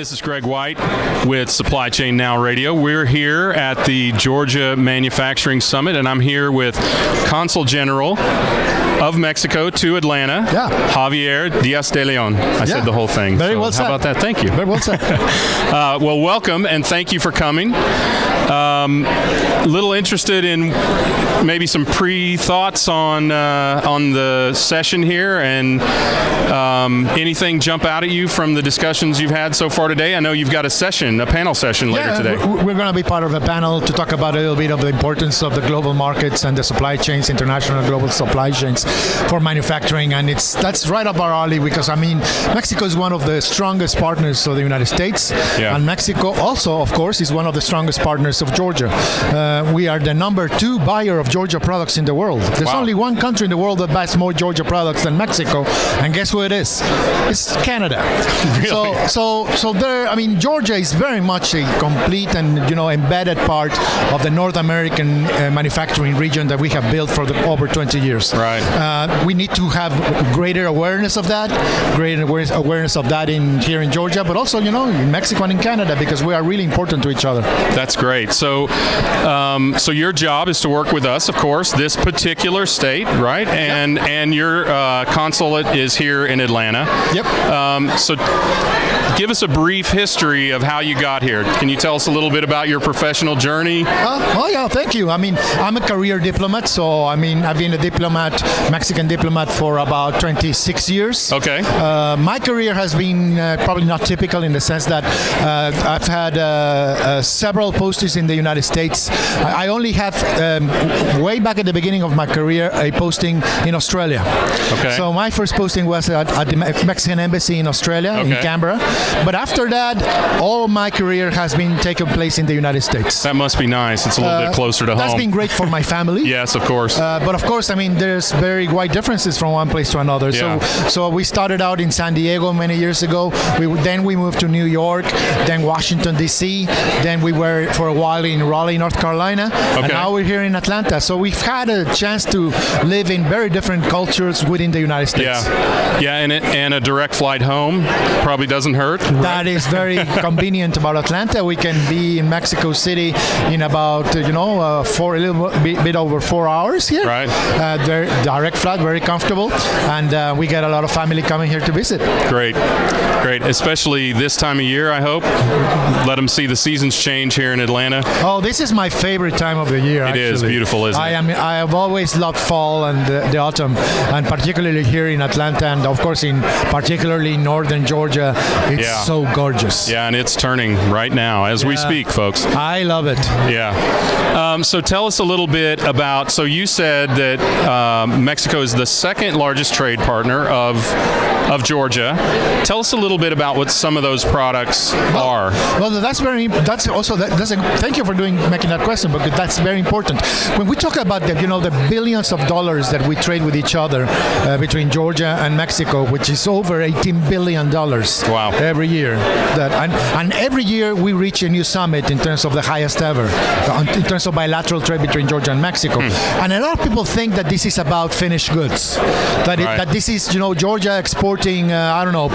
this is Greg White with Supply Chain Now Radio. We're here at the Georgia Manufacturing Summit, and I'm here with Consul General of Mexico to Atlanta, Javier Diaz de Leon. I said the whole thing. Very well said. How about that? Thank you. Very well said. Well, welcome, and thank you for coming. Little interested in maybe some pre-thoughts on the session here, and anything jump out at you from the discussions you've had so far today? I know you've got a panel session later today. We're going to be part of a panel to talk about a little bit of the importance of the global markets and the supply chains, international global supply chains for manufacturing, and that's right up our alley because, I mean, Mexico is one of the strongest partners of the United States, and Mexico also, of course, is one of the strongest partners of Georgia. We are the number 2 buyer of Georgia products in the world. There's only one country in the world that buys more Georgia products than Mexico, and guess who it is? It's Canada. Really? So there, I mean, Georgia is very much a complete and embedded part of the North American manufacturing region that we have built for over 20 years. Right. We need to have greater awareness of that, here in Georgia, but also in Mexico and in Canada, because we are really important to each other. That's great. So your job is to work with us, of course, this particular state, right? And your consulate is here in Atlanta. Yep. So give us a brief history of how you got here. Can you tell us a little bit about your professional journey? Thank you. I mean, I'm a career diplomat, so I've been a Mexican diplomat for about 26 years. Okay. My career has been probably not typical in the sense that I've had several postings in the United States. I only have, way back at the beginning of my career, a posting in Australia. Okay. So my first posting was at the Mexican Embassy in Australia, in Canberra. But after that, all my career has been taking place in the United States. That must be nice. It's a little bit closer to home. That's been great for my family. Yes, of course. But of course, I mean, there's very wide differences from one place to another. Yeah. So we started out in San Diego many years ago. Then we moved to New York, then Washington, D.C. Then we were for a while in Raleigh, North Carolina. Okay. And now we're here in Atlanta. So we've had a chance to live in very different cultures within the United States. Yeah, and a direct flight home probably doesn't hurt. That is very convenient about Atlanta. We can be in Mexico City in about, a little bit over 4 hours here. Right. Direct flight, very comfortable. And we get a lot of family coming here to visit. Great. Especially this time of year, I hope. Let them see the seasons change here in Atlanta. Oh, this is my favorite time of the year, actually. It is beautiful, isn't it? I have always loved fall and the autumn, and particularly here in Atlanta, and of course particularly northern Georgia. It's so gorgeous. Yeah, and it's turning right now as we speak, folks. I love it. Yeah. So tell us a little bit about, so you said that Mexico is the second largest trade partner of Georgia. Tell us a little bit about what some of those products are. Well, thank you for making that question, because that's very important. When we talk about the billions of dollars that we trade with each other between Georgia and Mexico, which is over $18 billion every year. And every year we reach a new summit in terms of the highest ever, in terms of bilateral trade between Georgia and Mexico. And a lot of people think that this is about finished goods, that this is Georgia exporting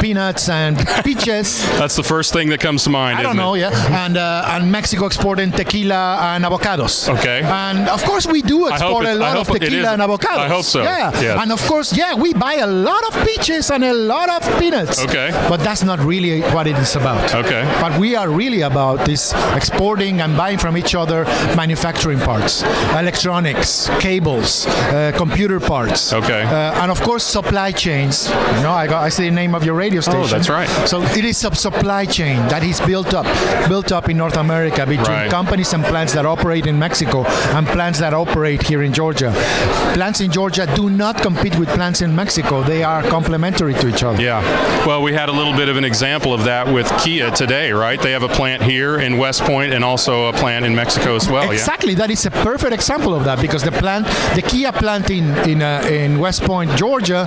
peanuts and peaches. That's the first thing that comes to mind. And Mexico exporting tequila and avocados. Okay. And of course we do export a lot of tequila and avocados. I hope so. Yeah. Yes. And of course, we buy a lot of peaches and a lot of peanuts. Okay. But that's not really what it is about. Okay. But we are really about this exporting and buying from each other manufacturing parts, electronics, cables, computer parts. Okay. And of course supply chains. I see the name of your radio station. Oh, that's right. So it is a supply chain that is built up in North America between companies and plants that operate in Mexico and plants that operate here in Georgia. Plants in Georgia do not compete with plants in Mexico. They are complementary to each other. Yeah. Well, we had a little bit of an example of that with Kia today, right? They have a plant here in West Point and also a plant in Mexico as well. Exactly. That is a perfect example of that, because the Kia plant in West Point, Georgia,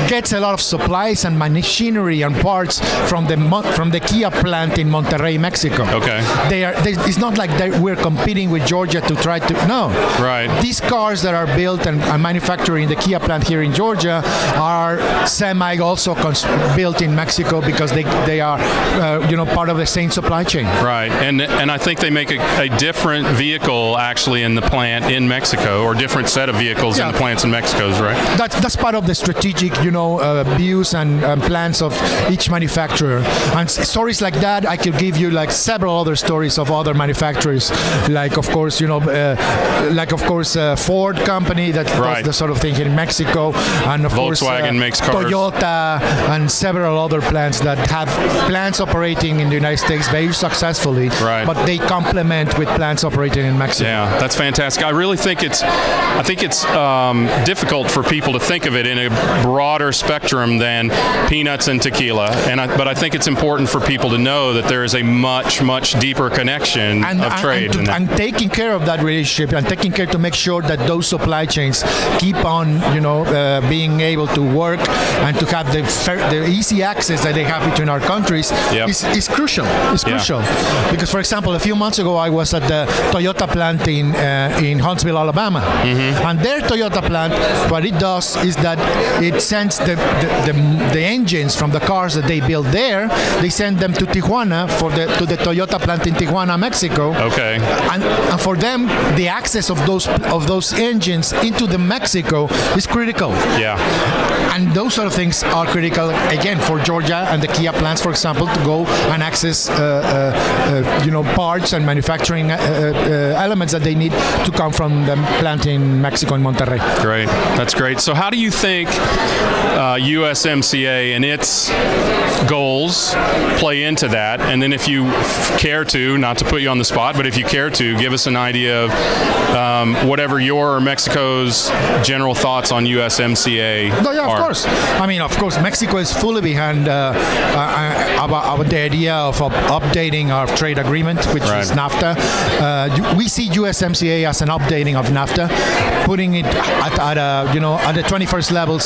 gets a lot of supplies and machinery and parts from the Kia plant in Monterrey, Mexico. Okay. It's not like we're competing with Georgia to try to. No. Right. These cars that are built and manufactured in the Kia plant here in Georgia are semi also built in Mexico, because they they are, part of the same supply chain. Right, and I think they make a different vehicle actually in the plant in Mexico, or different set of vehicles in the plants in Mexico, right? That's part of the strategic, views and plans of each manufacturer. And stories like that, I could give you like several other stories of other manufacturers, like of course, Ford company that does the sort of thing in Mexico, and of Volkswagen makes cars. Toyota, and several other plants that have plants operating in the United States very successfully, but they complement with plants operating in Mexico. Yeah, that's fantastic. I really think it's difficult for people to think of it in a broader spectrum than peanuts and tequila, but I think it's important for people to know that there is a much, much deeper connection of trade. And taking care of that relationship and taking care to make sure that those supply chains keep on, being able to work and to have the easy access that they have between our countries is crucial. It's crucial because, for example, a few months ago I was at the Toyota plant in Huntsville, Alabama, and their Toyota plant, what it does is that it sends the engines from the cars that they build there. They send them to Tijuana to the Toyota plant in Tijuana, Mexico. Okay. And for them, the access of those engines into the Mexico is critical. Yeah. And those sort of things are critical again for Georgia and the Kia plants, for example, to go and access parts and manufacturing elements that they need to come from the plant in Mexico and Monterrey. Great, that's great. So how do you think USMCA and its goals play into that? And then if you care to, not to put you on the spot, but if you care to, give us an idea of whatever your or Mexico's general thoughts on USMCA are. Of course. I mean, of course, Mexico is fully behind about the idea of updating our trade agreement, which is NAFTA. We see USMCA as an updating of NAFTA, putting it at the 21st level.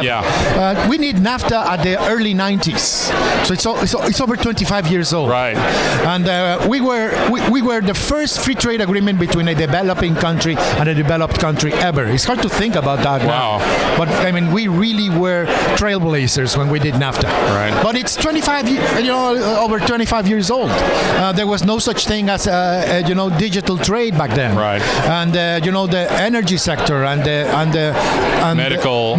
Yeah. We need NAFTA at the early 90s, so it's over 25 years old. Right. And we were the first free trade agreement between a developing country and a developed country ever. It's hard to think about that now. But I mean, we really were trailblazers when we did NAFTA. Right. But it's over 25 years old. There was no such thing as digital trade back then. Right. And the energy sector and medical,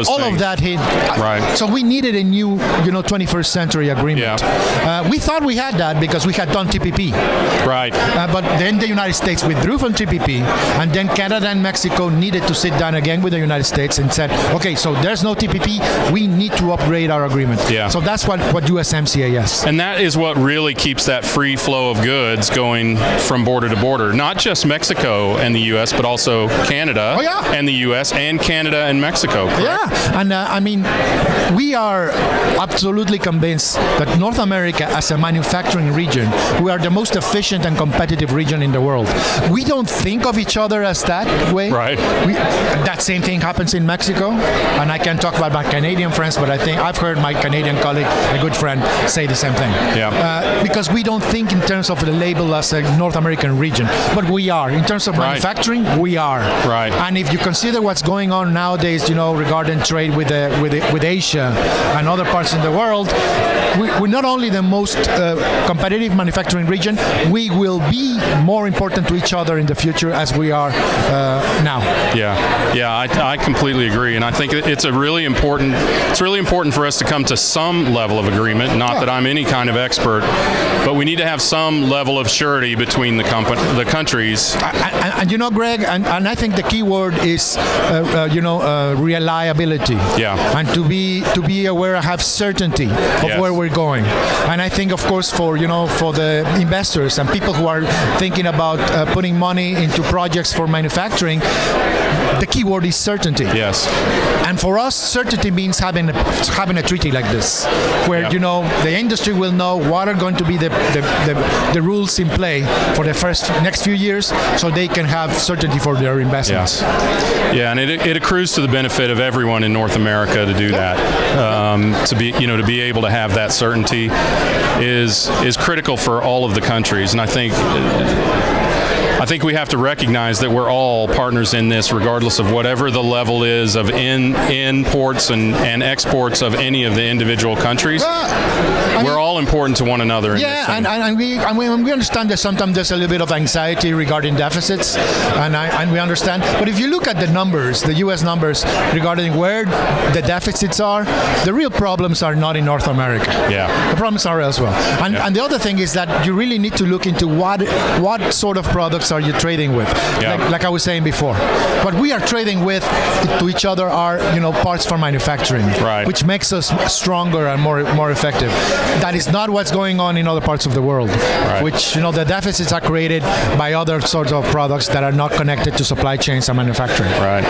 all of that hit. Right. So we needed a new 21st century agreement. Yeah. We thought we had that because we had done TPP. Right. But then the United States withdrew from TPP, and then Canada and Mexico needed to sit down again with the United States and said, okay, so there's no TPP, we need to upgrade our agreement. Yeah. So that's what USMCA is. And that is what really keeps that free flow of goods going from border to border. Not just Mexico and the U.S., but also Canada and the U.S. and Canada and Mexico. Correct? Yeah. And I mean, we are absolutely convinced that North America as a manufacturing region, we are the most efficient and competitive region in the world. We don't think of each other as that way. Right. That same thing happens in Mexico, and I can't talk about my Canadian friends, but I think I've heard my Canadian colleague, a good friend, say the same thing. Yeah. Because we don't think in terms of the label as a North American region, but we are. In terms of manufacturing, we are. Right. And if you consider what's going on nowadays, regarding trade with Asia and other parts in the world, we're not only the most competitive manufacturing region, we will be more important to each other in the future as we are now. Yeah, I completely agree, and I think it's really important for us to come to some level of agreement. Not that I'm any kind of expert, but we need to have some level of surety between the countries. And Greg, and I think the key word is reliability. Yeah. And to be aware, have certainty of where we're going. And I think, of course, for the investors and people who are thinking about putting money into projects for manufacturing, the key word is certainty. Yes. And for us, certainty means having a treaty like this, where the industry will know what are going to be the rules in play for the next few years, so they can have certainty for their investments. Yeah, and it accrues to the benefit of everyone in North America to do that. To be able to have that certainty is critical for all of the countries, and I think I think we have to recognize that we're all partners in this, regardless of whatever the level is of imports and exports of any of the individual countries. We're all important to one another. Yeah, and we understand that sometimes there's a little bit of anxiety regarding deficits, and we understand. But if you look at the numbers, the U.S. numbers regarding where the deficits are, the real problems are not in North America. Yeah, the problems are elsewhere. And the other thing is that you really need to look into what sort of products are you trading with. Yeah. Like I was saying before, what we are trading with to each other are parts for manufacturing, right, which makes us stronger and more effective. That is not what's going on in other parts of the world, right, which the deficits are created by other sorts of products that are not connected to supply chains and manufacturing. Right.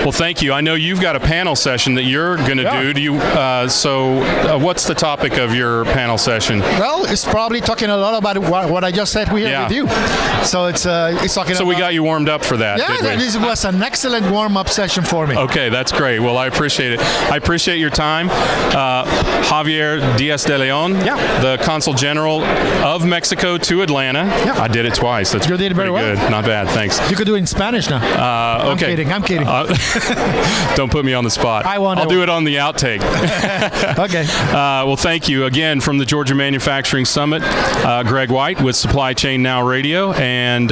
Well, thank you. I know you've got a panel session that you're going to do. What's the topic of your panel session? Well, it's probably talking a lot about what I just said here with you. So it's talking. So we got you warmed up for that. Yeah, this was an excellent warm-up session for me. Okay, that's great. Well, I appreciate it. I appreciate your time, Javier Diaz de Leon, the Consul General of Mexico to Atlanta. Yeah. I did it twice. That's you did very well. Good. Not bad. Thanks. You could do it in Spanish now. Okay. I'm kidding. Don't put me on the spot. I'll do it on the outtake. Okay. Well, thank you again from the Georgia Manufacturing Summit. Greg White with Supply Chain Now Radio, and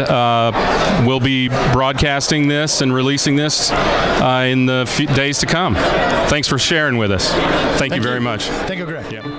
we'll be broadcasting this and releasing this in the days to come. Thanks for sharing with us. Thank you very much. Thank you, Greg. Yeah.